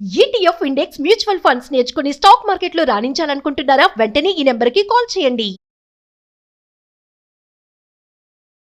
ETF index mutual funds నేర్చుకుని stock మార్కెట్లో రాణించాలనుకుంటున్నారా? వెంటనే ఈ నెంబర్కి కాల్ చేయండి.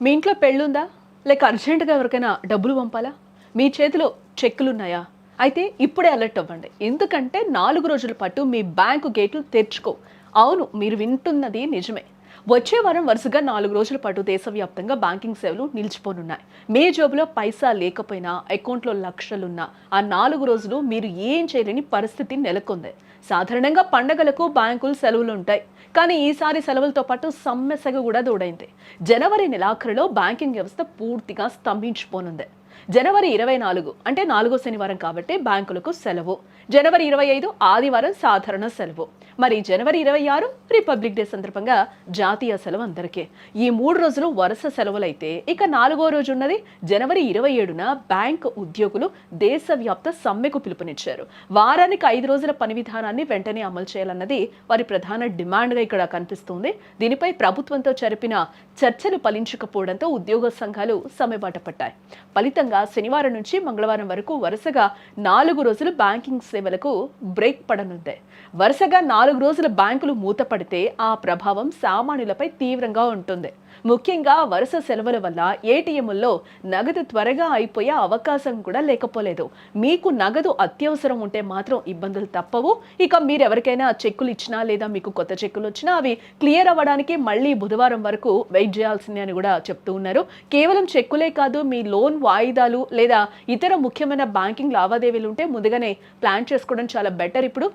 మీ ఇంట్లో పెళ్ళుందా? లేక అర్జెంటుగా ఎవరికైనా డబ్బులు పంపాలా? మీ చేతిలో చెక్కులున్నాయా? అయితే ఇప్పుడే అలర్ట్ అవ్వండి. ఎందుకంటే 4 రోజుల పాటు మీ బ్యాంకు గేట్లు తెరుచుకో. అవును, మీరు వింటున్నది నిజమే. వచ్చే వారం వరుసగా 4 రోజుల పాటు దేశవ్యాప్తంగా బ్యాంకింగ్ సేవలు నిలిచిపోనున్నాయి. మీ జోబులో పైసా లేకపోయినా, అకౌంట్లో లక్షలున్నా, ఆ 4 రోజులు మీరు ఏం చేయలేని పరిస్థితి నెలకొంది. సాధారణంగా పండగలకు బ్యాంకులు సెలవులు ఉంటాయి. కానీ ఈసారి సెలవులతో పాటు సమ్మె సెగ కూడా తోడైంది. జనవరి నెలాఖరులో బ్యాంకింగ్ వ్యవస్థ పూర్తిగా స్తంభించిపోనుంది. జనవరి 24 అంటే 4వ శనివారం కాబట్టి బ్యాంకులకు సెలవు. జనవరి 25 ఆదివారం సాధారణ సెలవు. మరి జనవరి 26 రిపబ్లిక్ డే సందర్భంగా జాతీయ సెలవు అందరికీ. ఈ 3 రోజులు వరుస సెలవులైతే ఇక 4వ రోజు ఉన్నది జనవరి 27న బ్యాంకు ఉద్యోగులు దేశవ్యాప్త సమ్మెకు పిలుపునిచ్చారు. వారానికి 5 రోజుల పని విధానాన్ని వెంటనే అమలు చేయాలన్నది వారి ప్రధాన డిమాండ్గా ఇక్కడ కనిపిస్తుంది. దీనిపై ప్రభుత్వంతో జరిపిన చర్చలు ఫలించకపోవడంతో ఉద్యోగ సంఘాలు సమ్మెబాట పట్టాయి. ఫలితంగా శనివారం నుంచి మంగళవారం వరకు వరుసగా 4 రోజులు బ్యాంకింగ్ సేవలకు బ్రేక్ పడనుంది. వరుసగా 4 రోజుల బ్యాంకులు మూతపడితే ఆ ప్రభావం సామాన్యులపై తీవ్రంగా ఉంటుంది. ముఖ్యంగా వరుస సెలవుల వల్ల ఏటీఎంల్లో నగదు త్వరగా అయిపోయే అవకాశం కూడా లేకపోలేదు. మీకు నగదు అత్యవసరం ఉంటే మాత్రం ఇబ్బందులు తప్పవు. ఇక మీరెవరికైనా చెక్కులు ఇచ్చినా లేదా మీకు కొత్త చెక్కులు వచ్చినా అవి క్లియర్ అవ్వడానికి మళ్ళీ బుధవారం వరకు వెయిట్ చేయాల్సిందే అని కూడా చెప్తూ ఉన్నారు. కేవలం చెక్కులే కాదు, మీ లోన్ వాయిదాలు లేదా ఇతర ముఖ్యమైన బ్యాంకింగ్ లావాదేవీలు ఉంటే ముందుగానే ప్లాన్ చేసుకోవడం చాలా బెటర్. ఇప్పుడు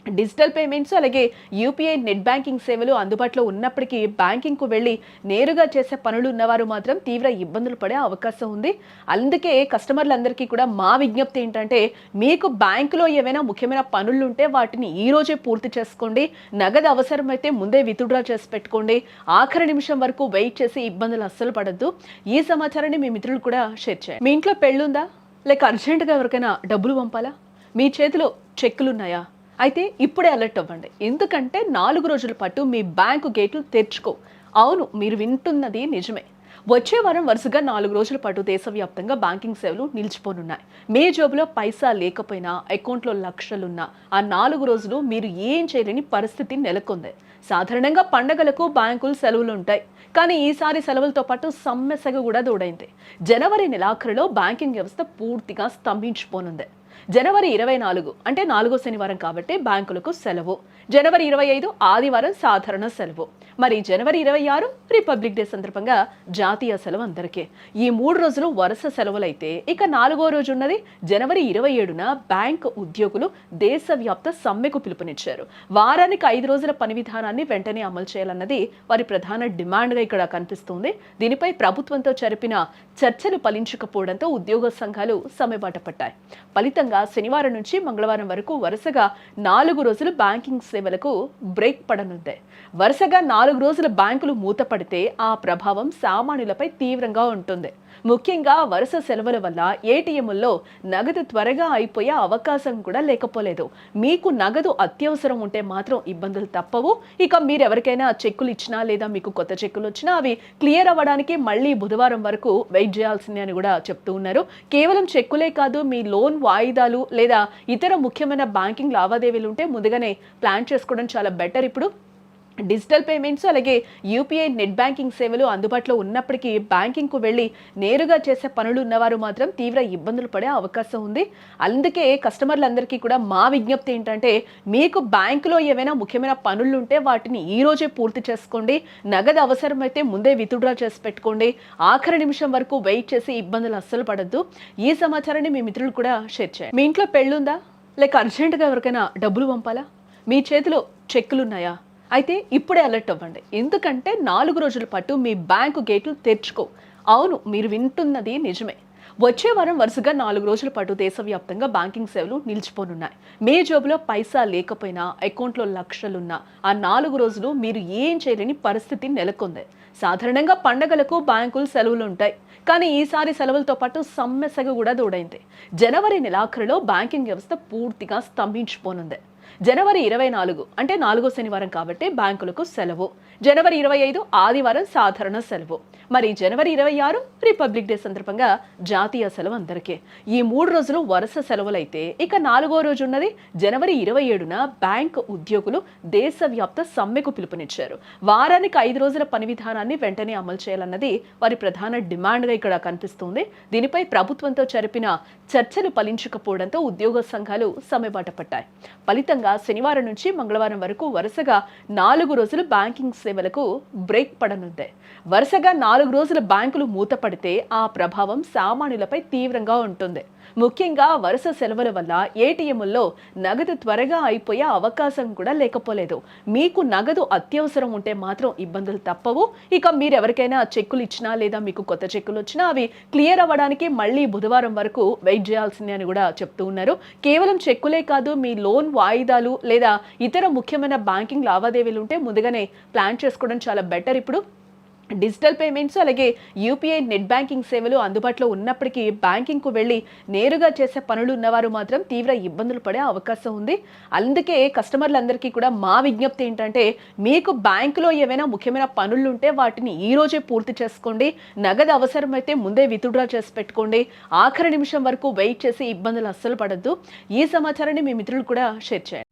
డిజిటల్ పేమెంట్స్ అలాగే యూపీఐ నెట్ బ్యాంకింగ్ సేవలు అందుబాటులో ఉన్నప్పటికీ బ్యాంకింగ్కు వెళ్ళి నేరుగా చేసే పనులు ఉన్నవారు మాత్రం తీవ్ర ఇబ్బందులు పడే అవకాశం ఉంది. అందుకే కస్టమర్లందరికీ కూడా మా విజ్ఞప్తి ఏంటంటే, మీకు బ్యాంకులో ఏవైనా ముఖ్యమైన పనులు ఉంటే వాటిని ఈ రోజే పూర్తి చేసుకోండి. నగదు అవసరమైతే ముందే విత్డ్రా చేసి పెట్టుకోండి. ఆఖరి నిమిషం వరకు వెయిట్ చేసి ఇబ్బందులు అస్సలు పడద్దు. ఈ సమాచారాన్ని మీ మిత్రులు కూడా షేర్ చేయండి. మీ ఇంట్లో పెళ్ళుందా? లేక అర్జెంటుగా ఎవరికైనా డబ్బులు పంపాలా? మీ చేతిలో చెక్కులున్నాయా? అయితే ఇప్పుడే అలర్ట్ అవ్వండి. ఎందుకంటే 4 రోజుల పాటు మీ బ్యాంకు గేట్లు తెరుచుకో. అవును, మీరు వింటున్నది నిజమే. వచ్చే వారం వరుసగా 4 రోజుల పాటు దేశవ్యాప్తంగా బ్యాంకింగ్ సేవలు నిలిచిపోనున్నాయి. మీ జోబులో పైసా లేకపోయినా, అకౌంట్లో లక్షలున్నా, ఆ 4 రోజులు మీరు ఏం చేయలేని పరిస్థితి నెలకొంది. సాధారణంగా పండగలకు బ్యాంకులు సెలవులు ఉంటాయి. కానీ ఈసారి సెలవులతో పాటు సమ్మె సెగ కూడా తోడైంది. జనవరి నెలాఖరులో బ్యాంకింగ్ వ్యవస్థ పూర్తిగా స్తంభించిపోనుంది. జనవరి 24 అంటే 4వ శనివారం కాబట్టి బ్యాంకులకు సెలవు. జనవరి 25 ఆదివారం సాధారణ సెలవు. మరి జనవరి 26 రిపబ్లిక్ డే సందర్భంగా జాతీయ సెలవు అందరికీ. ఈ 3 రోజులు వరుస సెలవులైతే ఇక 4వ రోజు ఉన్నది జనవరి 27న బ్యాంకు ఉద్యోగులు దేశవ్యాప్త సమ్మెకు పిలుపునిచ్చారు. వారానికి 5 రోజుల పని విధానాన్ని వెంటనే అమలు చేయాలన్నది వారి ప్రధాన డిమాండ్గా ఇక్కడ కనిపిస్తుంది. దీనిపై ప్రభుత్వంతో జరిపిన చర్చలు ఫలించకపోవడంతో ఉద్యోగ సంఘాలు సమ్మెబాట పట్టాయి. ఫలితంగా శనివారం నుంచి మంగళవారం వరకు వరుసగా 4 రోజులు బ్యాంకింగ్ సేవలకు బ్రేక్ పడనుంది. వరుసగా 4 రోజుల బ్యాంకులు మూతపడితే ఆ ప్రభావం సామాన్యులపై తీవ్రంగా ఉంటుంది. ముఖ్యంగా వరుస సెలవుల వల్ల ఏటీఎంల్లో నగదు త్వరగా అయిపోయే అవకాశం కూడా లేకపోలేదు. మీకు నగదు అత్యవసరం ఉంటే మాత్రం ఇబ్బందులు తప్పవు. ఇక మీరెవరికైనా చెక్కులు ఇచ్చినా లేదా మీకు కొత్త చెక్కులు వచ్చినా అవి క్లియర్ అవ్వడానికి మళ్ళీ బుధవారం వరకు వెయిట్ చేయాల్సిందే అని కూడా చెప్తూ ఉన్నారు. కేవలం చెక్కులే కాదు, మీ లోన్ వాయిదాలు లేదా ఇతర ముఖ్యమైన బ్యాంకింగ్ లావాదేవీలు ఉంటే ముందుగానే ప్లాన్ చేసుకోవడం చాలా బెటర్. ఇప్పుడు డిజిటల్ పేమెంట్స్ అలాగే యూపీఐ నెట్ బ్యాంకింగ్ సేవలు అందుబాటులో ఉన్నప్పటికీ బ్యాంకింగ్కు వెళ్ళి నేరుగా చేసే పనులు ఉన్నవారు మాత్రం తీవ్ర ఇబ్బందులు పడే అవకాశం ఉంది. అందుకే కస్టమర్లందరికీ కూడా మా విజ్ఞప్తి ఏంటంటే, మీకు బ్యాంకులో ఏవైనా ముఖ్యమైన పనులు ఉంటే వాటిని ఈ రోజే పూర్తి చేసుకోండి. నగదు అవసరమైతే ముందే విత్డ్రా చేసి పెట్టుకోండి. ఆఖరి నిమిషం వరకు వెయిట్ చేసి ఇబ్బందులు అస్సలు పడద్దు. ఈ సమాచారాన్ని మీ మిత్రులు కూడా షేర్ చేయండి. మీ ఇంట్లో పెళ్ళుందా? లేక అర్జెంటుగా ఎవరికైనా డబ్బులు పంపాలా? మీ చేతిలో చెక్కులున్నాయా? అయితే ఇప్పుడే అలర్ట్ అవ్వండి. ఎందుకంటే 4 రోజుల పాటు మీ బ్యాంకు గేట్లు తెరుచుకో. అవును, మీరు వింటున్నది నిజమే. వచ్చే వారం వరుసగా 4 రోజుల పాటు దేశవ్యాప్తంగా బ్యాంకింగ్ సేవలు నిలిచిపోనున్నాయి. మీ జోబులో పైసా లేకపోయినా, అకౌంట్లో లక్షలున్నా, ఆ 4 రోజులు మీరు ఏం చేయలేని పరిస్థితి నెలకొంది. సాధారణంగా పండగలకు బ్యాంకులు సెలవులు ఉంటాయి. కానీ ఈసారి సెలవులతో పాటు సమ్మె సెగ కూడా తోడైంది. జనవరి నెలాఖరులో బ్యాంకింగ్ వ్యవస్థ పూర్తిగా స్తంభించిపోనుంది. జనవరి 24 అంటే 4వ శనివారం కాబట్టి బ్యాంకులకు సెలవు. జనవరి 25 ఆదివారం సాధారణ సెలవు. మరి జనవరి 26 రిపబ్లిక్ డే సందర్భంగా జాతీయ సెలవు అందరికీ. ఈ 3 రోజులు వరుస సెలవులైతే ఇక 4వ రోజు ఉన్నది జనవరి 27న బ్యాంక్ ఉద్యోగులు దేశవ్యాప్త సమ్మెకు పిలుపునిచ్చారు. వారానికి 5 రోజుల పని విధానాన్ని వెంటనే అమలు చేయాలన్నది వారి ప్రధాన డిమాండ్గా ఇక్కడ కనిపిస్తుంది. దీనిపై ప్రభుత్వంతో జరిపిన చర్చలు ఫలించకపోవడంతో ఉద్యోగ సంఘాలు సమ్మెబాట పట్టాయి. ఫలితంగా శనివారం నుంచి మంగళవారం వరకు వరుసగా 4 రోజులు బ్యాంకింగ్ సేవలకు బ్రేక్ పడనుంది. వరుసగా 4 రోజుల బ్యాంకులు మూతపడితే ఆ ప్రభావం సామాన్యులపై తీవ్రంగా ఉంటుంది. ముఖ్యంగా వరుస సెలవుల వల్ల ఏటీఎంల్లో నగదు త్వరగా అయిపోయే అవకాశం కూడా లేకపోలేదు. మీకు నగదు అత్యవసరం ఉంటే మాత్రం ఇబ్బందులు తప్పవు. ఇక మీరు ఎవరికైనా చెక్కులు ఇచ్చినా లేదా మీకు కొత్త చెక్కులు వచ్చినా అవి క్లియర్ అవ్వడానికి మళ్ళీ బుధవారం వరకు వెయిట్ చేయాల్సిందే అని కూడా చెప్తూ ఉన్నారు. కేవలం చెక్కులే కాదు, మీ లోన్ వాయిదాలు లేదా ఇతర ముఖ్యమైన బ్యాంకింగ్ లావాదేవీలు ఉంటే ముందుగానే ప్లాన్ చేసుకోవడం చాలా బెటర్. ఇప్పుడు డిజిటల్ పేమెంట్స్ అలాగే యూపీఐ నెట్ బ్యాంకింగ్ సేవలు అందుబాటులో ఉన్నప్పటికీ బ్యాంకింగ్కు వెళ్ళి నేరుగా చేసే పనులు ఉన్నవారు మాత్రం తీవ్ర ఇబ్బందులు పడే అవకాశం ఉంది. అందుకే కస్టమర్లందరికీ కూడా మా విజ్ఞప్తి ఏంటంటే, మీకు బ్యాంకులో ఏవైనా ముఖ్యమైన పనులు ఉంటే వాటిని ఈ రోజే పూర్తి చేసుకోండి. నగదు అవసరమైతే ముందే విత్డ్రా చేసి పెట్టుకోండి. ఆఖరి నిమిషం వరకు వెయిట్ చేసి ఇబ్బందులు అస్సలు పడద్దు. ఈ సమాచారాన్ని మీ మిత్రులు కూడా షేర్ చేయండి.